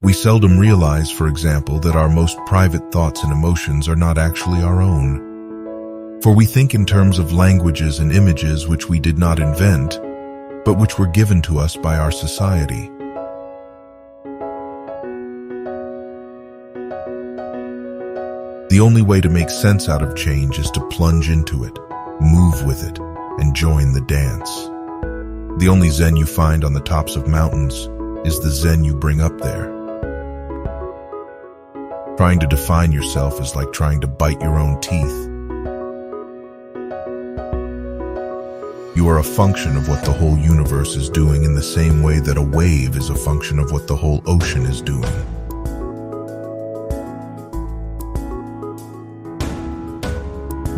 We seldom realize, for example, that our most private thoughts and emotions are not actually our own. For we think in terms of languages and images which we did not invent, but which were given to us by our society. The only way to make sense out of change is to plunge into it, move with it, and join the dance. The only Zen you find on the tops of mountains is the Zen you bring up there. Trying to define yourself is like trying to bite your own teeth. You are a function of what the whole universe is doing in the same way that a wave is a function of what the whole ocean is doing.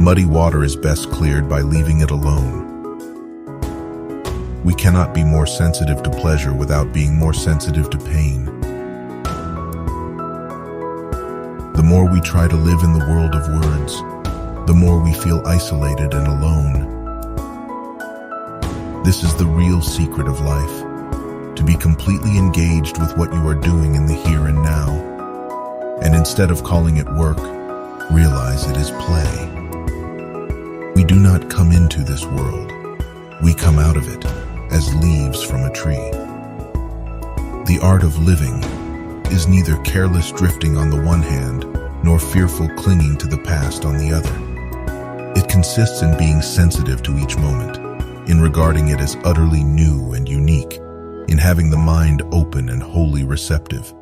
Muddy water is best cleared by leaving it alone. We cannot be more sensitive to pleasure without being more sensitive to pain. The more we try to live in the world of words, the more we feel isolated and alone. This is the real secret of life, to be completely engaged with what you are doing in the here and now, and instead of calling it work, realize it is play. We do not come into this world, we come out of it as leaves from a tree. The art of living is neither careless drifting on the one hand, nor fearful clinging to the past on the other. It consists in being sensitive to each moment, in regarding it as utterly new and unique, in having the mind open and wholly receptive.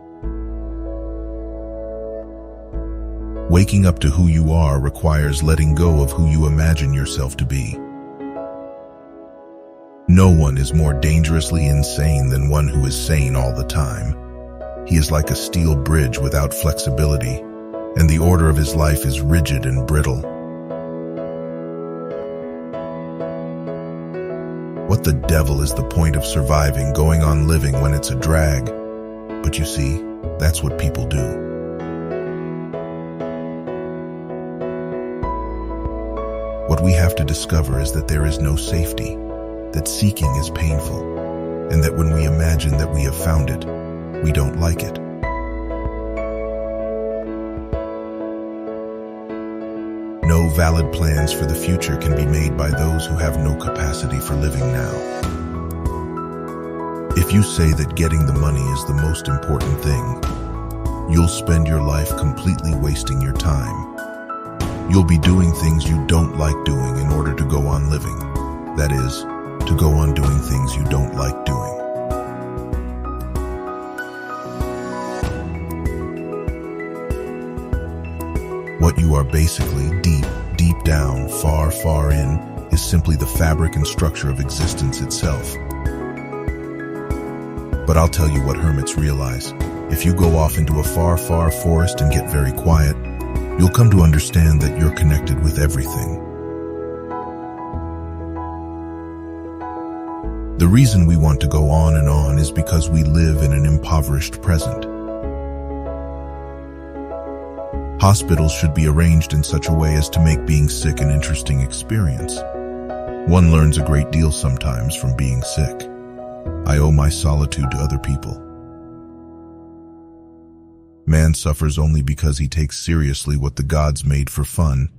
Waking up to who you are requires letting go of who you imagine yourself to be. No one is more dangerously insane than one who is sane all the time. He is like a steel bridge without flexibility, and the order of his life is rigid and brittle. What the devil is the point of surviving, going on living when it's a drag? But you see, that's what people do. What we have to discover is that there is no safety, that seeking is painful, and that when we imagine that we have found it, we don't like it. No valid plans for the future can be made by those who have no capacity for living now. If you say that getting the money is the most important thing, you'll spend your life completely wasting your time. You'll be doing things you don't like doing in order to go on living. That is, to go on doing things you don't like doing. What you are basically, deep down, far in, is simply the fabric and structure of existence itself. But I'll tell you what hermits realize. If you go off into a far forest and get very quiet, you'll come to understand that you're connected with everything. The reason we want to go on and on is because we live in an impoverished present. Hospitals should be arranged in such a way as to make being sick an interesting experience. One learns a great deal sometimes from being sick. I owe my solitude to other people. Man suffers only because he takes seriously what the gods made for fun